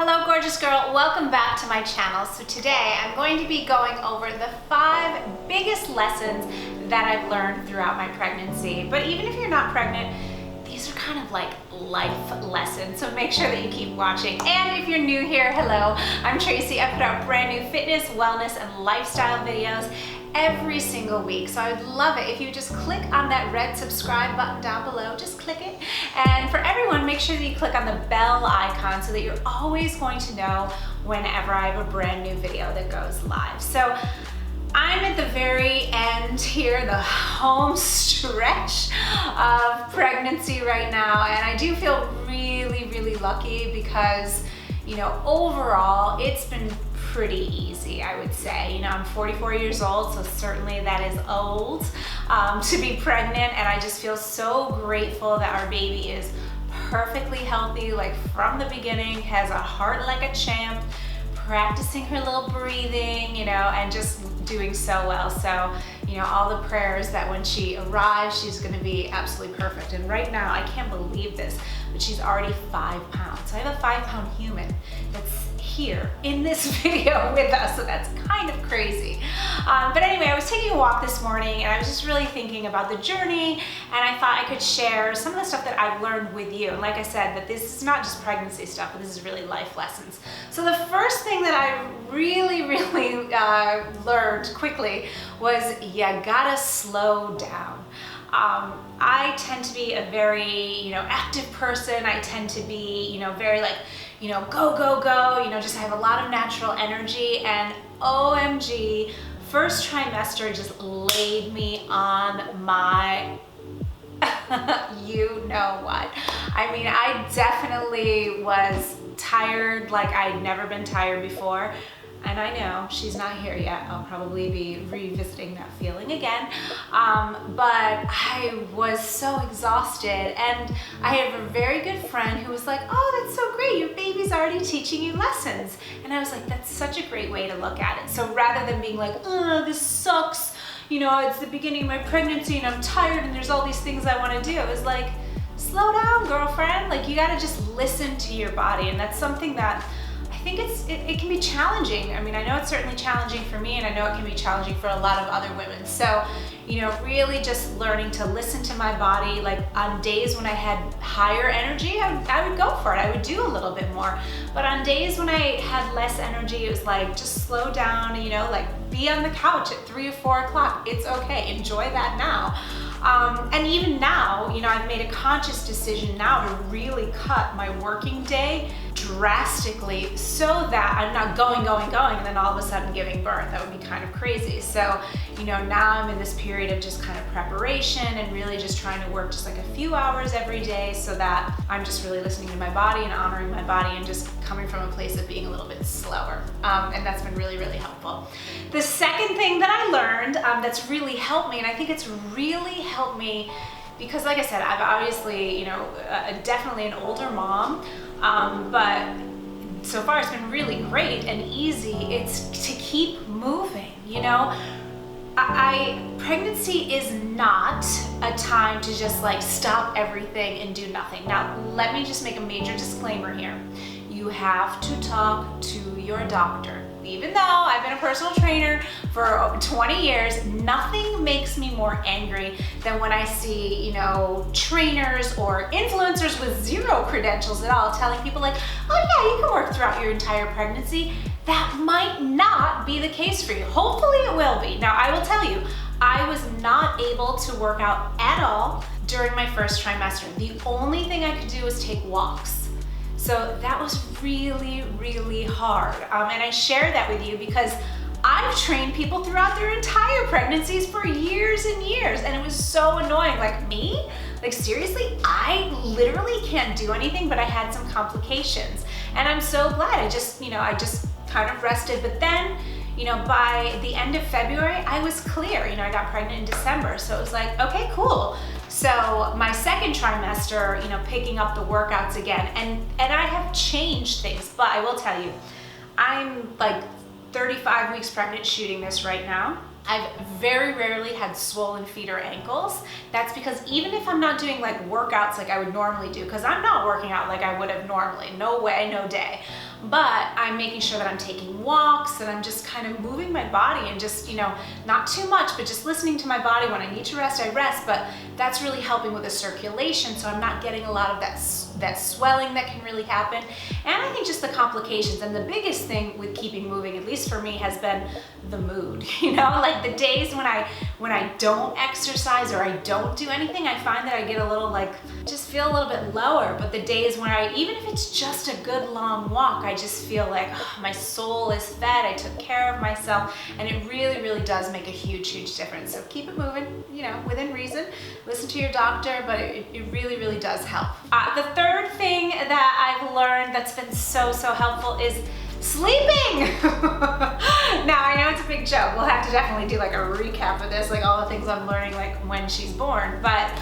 Hello gorgeous girl, welcome back to my channel. So today I'm going to be going over the 5 biggest lessons that I've learned throughout my pregnancy. But even if you're not pregnant, these are kind of like life lessons, so make sure that you keep watching. And if you're new here, hello, I'm Tracy. I put out brand new fitness, wellness, and lifestyle videos every single week. So I'd love it if you just click on that red subscribe button down below, just click it. And for everyone, make sure that you click on the bell icon so that you're always going to know whenever I have a brand new video that goes live. So I'm at the very end here, the home stretch of pregnancy right now, and I do feel really lucky because, you know, overall it's been pretty easy, I would say. You know, I'm 44 years old, so certainly that is old to be pregnant, and I just feel so grateful that our baby is perfectly healthy, like from the beginning, has a heart like a champ, practicing her little breathing, you know, and just doing so well. So, you know, all the prayers that when she arrives, she's gonna be absolutely perfect. And right now, I can't believe this, but she's already 5 pounds. So I have a 5-pound human that's here in this video with us, so that's kind of crazy. But anyway, I was taking a walk this morning and I was just really thinking about the journey, and I thought I could share some of the stuff that I've learned with you. And like I said, that this is not just pregnancy stuff, but this is really life lessons. So the first thing that I really learned quickly was you gotta slow down. I tend to be a very, you know, active person. I tend to be, you know, very like, you know, go, you know, just I have a lot of natural energy, and OMG, first trimester just laid me on my, you know what. I mean, I definitely was tired like I'd never been tired before. And I know she's not here yet. I'll probably be revisiting that feeling again. But I was so exhausted, and I have a very good friend who was like, oh, that's so great, your baby's already teaching you lessons. And I was like, that's such a great way to look at it. So rather than being like, oh, this sucks, you know, it's the beginning of my pregnancy and I'm tired and there's all these things I want to do, it was like, slow down, girlfriend. Like, you gotta just listen to your body. And that's something that I think it can be challenging. I mean, I know it's certainly challenging for me, and I know it can be challenging for a lot of other women. So, you know, really just learning to listen to my body. Like on days when I had higher energy, I would go for it. I would do a little bit more. But on days when I had less energy, it was like, just slow down, you know, like be on the couch at 3 or 4 o'clock. It's okay, enjoy that now. And even now, you know, I've made a conscious decision now to really cut my working day drastically so that I'm not going, and then all of a sudden giving birth. That would be kind of crazy. So, you know, now I'm in this period of just kind of preparation and really just trying to work just like a few hours every day so that I'm just really listening to my body and honoring my body and just coming from a place of being a little bit slower. And that's been really helpful. The second thing that I learned that's really helped me, and I think it's really helped me because, like I said, I've obviously, you know, definitely an older mom, but so far it's been really great and easy. It's to keep moving, you know. Pregnancy is not a time to just like stop everything and do nothing. Now, let me just make a major disclaimer here. You have to talk to your doctor. Even though I've been a personal trainer for 20 years, nothing makes me more angry than when I see, you know, trainers or influencers with 0 credentials at all telling people like, oh yeah, you can work throughout your entire pregnancy. That might not be the case for you. Hopefully it will be. Now, I will tell you, I was not able to work out at all during my first trimester. The only thing I could do was take walks. So that was really hard. And I share that with you because I've trained people throughout their entire pregnancies for years and years, and it was so annoying. Like, me? Like, seriously? I literally can't do anything, but I had some complications. And I'm so glad I just kind of rested. But then, you know, by the end of February, I was clear. You know, I got pregnant in December. So it was like, okay, cool. So my second trimester, you know, picking up the workouts again, and I have changed things, but I will tell you, I'm like 35 weeks pregnant shooting this right now. I've very rarely had swollen feet or ankles. That's because even if I'm not doing like workouts like I would normally do, because I'm not working out like I would have normally, no way, no day. But I'm making sure that I'm taking walks, that I'm just kind of moving my body and just, you know, not too much, but just listening to my body. When I need to rest, I rest, but that's really helping with the circulation, so I'm not getting a lot of that swelling that can really happen. And I think just the complications, and the biggest thing with keeping moving, at least for me, has been the mood. You know, like the days when I don't exercise or I don't do anything, I find that I get a little like, just feel a little bit lower. But the days when even if it's just a good long walk, I just feel like my soul is fed, I took care of myself, and it really, really does make a huge, huge difference. So keep it moving, you know, within reason. Listen to your doctor, but it really, really does help. The third thing that I've learned that's been so, so helpful is sleeping. Now I know it's a big joke. We'll have to definitely do like a recap of this, like all the things I'm learning like when she's born, but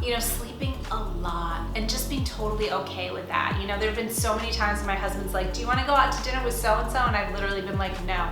you know, sleeping a lot and just being totally okay with that. You know, there have been so many times my husband's like, do you want to go out to dinner with so-and-so? And I've literally been like, no.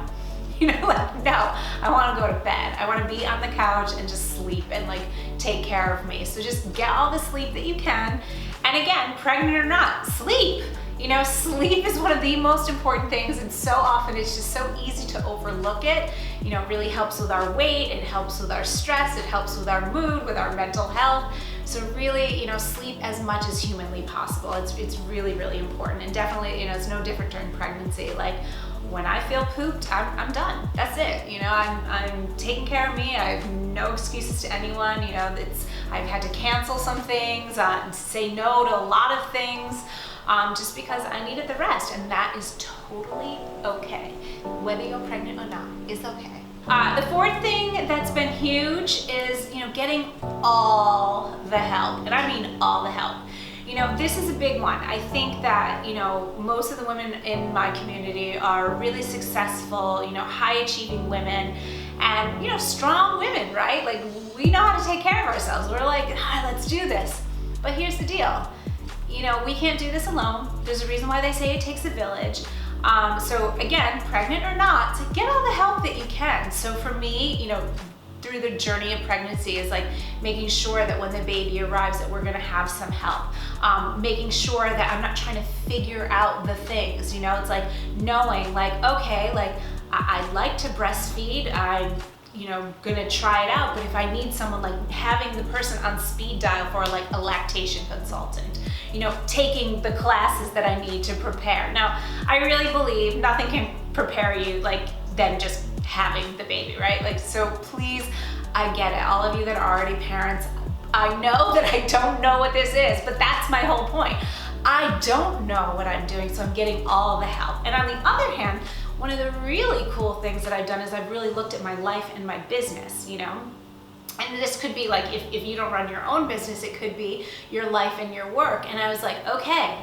You know, like, no, I want to go to bed. I want to be on the couch and just sleep and like take care of me. So just get all the sleep that you can. And again, pregnant or not, sleep. You know, sleep is one of the most important things, and so often it's just so easy to overlook it. You know, it really helps with our weight, it helps with our stress, it helps with our mood, with our mental health. So really, you know, sleep as much as humanly possible. It's really, really important, and definitely, you know, it's no different during pregnancy. Like, when I feel pooped, I'm done. That's it. You know, I'm taking care of me. I have no excuses to anyone. You know, I've had to cancel some things, say no to a lot of things, just because I needed the rest, and that is totally okay. Whether you're pregnant or not is okay. The fourth thing that's been huge is, you know, getting all the help, and I mean all the help. You know, this is a big one. I think that, you know, most of the women in my community are really successful, you know, high achieving women and, you know, strong women, right? Like, we know how to take care of ourselves. We're like, let's do this. But here's the deal. You know, we can't do this alone. There's a reason why they say it takes a village. So again, pregnant or not, to get all the help that you can. So for me, you know, through the journey of pregnancy is like making sure that when the baby arrives that we're gonna have some help. Making sure that I'm not trying to figure out the things, you know, it's like knowing like, okay, like I'd like to breastfeed, I'm, you know, gonna try it out, but if I need someone, like having the person on speed dial for like a lactation consultant, you know, taking the classes that I need to prepare. Now, I really believe nothing can prepare you like than just having the baby, right? Like, so please, I get it. All of you that are already parents, I know that I don't know what this is, but that's my whole point. I don't know what I'm doing, so I'm getting all the help. And on the other hand, one of the really cool things that I've done is I've really looked at my life and my business, you know? And this could be like, if you don't run your own business, it could be your life and your work. And I was like, okay,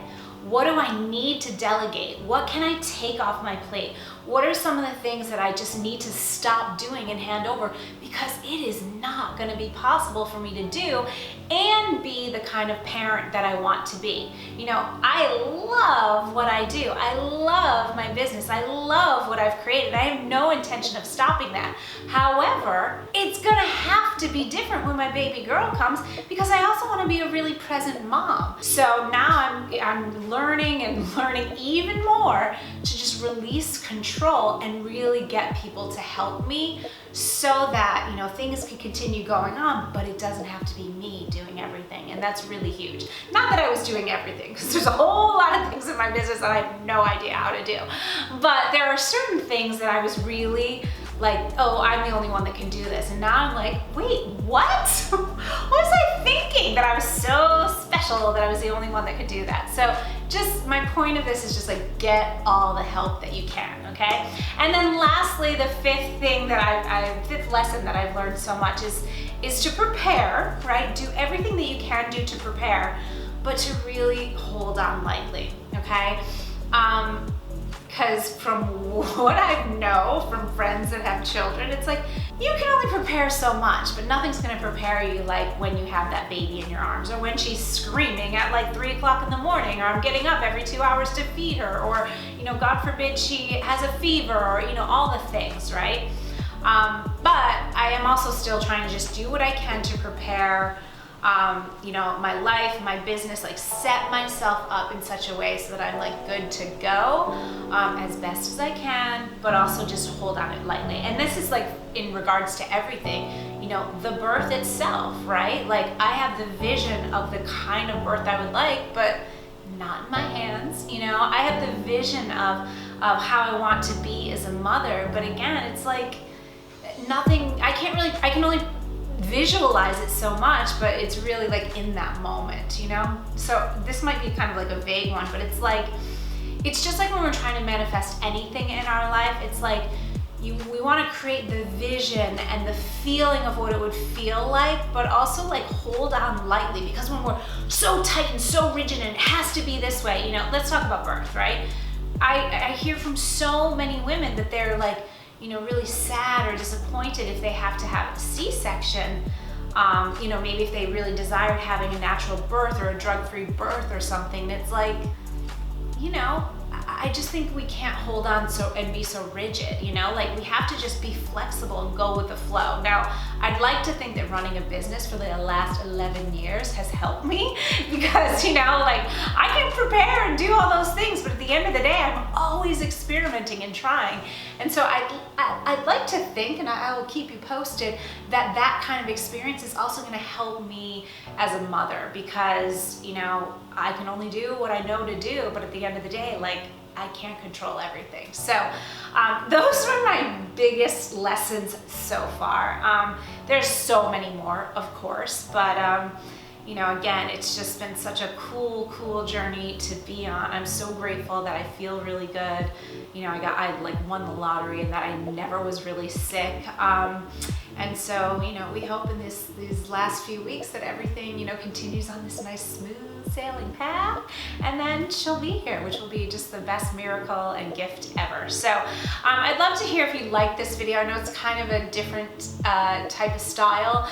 what do I need to delegate? What can I take off my plate? What are some of the things that I just need to stop doing and hand over, because it is not gonna be possible for me to do and be the kind of parent that I want to be. You know, I love what I do. I love my business. I love what I've created. I have no intention of stopping that. However, it's gonna have to be different when my baby girl comes, because I also wanna be a really present mom. So now I'm learning and learning even more to just release control and really get people to help me so that, you know, things can continue going on, but it doesn't have to be me doing everything. And that's really huge. Not that I was doing everything, because there's a whole lot of things in my business that I have no idea how to do. But there are certain things that I was really like, oh, I'm the only one that can do this. And now I'm like, wait, what? What was I thinking? That I was so special that I was the only one that could do that. So just my point of this is just like, get all the help that you can, okay? And then lastly, the fifth thing that fifth lesson that I've learned so much is to prepare, right? Do everything that you can do to prepare, but to really hold on lightly, okay? Because from what I know from friends that have children, it's like, you can only prepare so much, but nothing's gonna prepare you like when you have that baby in your arms, or when she's screaming at like 3 o'clock in the morning, or I'm getting up every 2 hours to feed her, or, you know, God forbid she has a fever, or, you know, all the things, right? But I am also still trying to just do what I can to prepare you know, my life, my business, like set myself up in such a way so that I'm like good to go as best as I can, but also just hold on it lightly. And this is like in regards to everything, you know, the birth itself, right? Like I have the vision of the kind of birth I would like, but not in my hands, you know. I have the vision of how I want to be as a mother, but again, it's like nothing, I can only visualize it so much, but it's really like in that moment, you know? So this might be kind of like a vague one, but it's just like when we're trying to manifest anything in our life, it's like we want to create the vision and the feeling of what it would feel like, but also like hold on lightly, because when we're so tight and so rigid and it has to be this way, you know, let's talk about birth, right? I hear from so many women that they're like, you know, really sad or disappointed if they have to have a C-section. You know, maybe if they really desired having a natural birth or a drug-free birth or something. It's like, you know, I just think we can't hold on and be so rigid, you know? Like we have to just be flexible and go with the flow. Now, I'd like to think that running a business for the last 11 years has helped me because, you know, like I can prepare and do all those things, but at the end of the day, I'm always experimenting and trying. And so I'd like to think, and I will keep you posted, that kind of experience is also gonna help me as a mother because, you know, I can only do what I know to do, but at the end of the day, like, I can't control everything. So those were my biggest lessons so far. There's so many more, of course, but you know, again, it's just been such a cool journey to be on. I'm so grateful that I feel really good. You know, I like won the lottery and that I never was really sick. And so, you know, we hope in these last few weeks that everything, you know, continues on this nice smooth sailing path, and then she'll be here, which will be just the best miracle and gift ever. So I'd love to hear if you like this video. I know it's kind of a different type of style.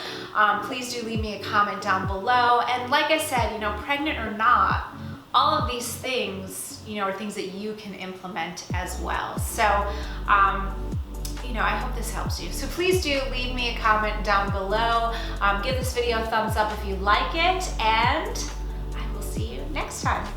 Please do leave me a comment down below. And like I said, you know, pregnant or not, all of these things, you know, are things that you can implement as well. So you know, I hope this helps you. So please do leave me a comment down below. Give this video a thumbs up if you like it, and I will see you next time.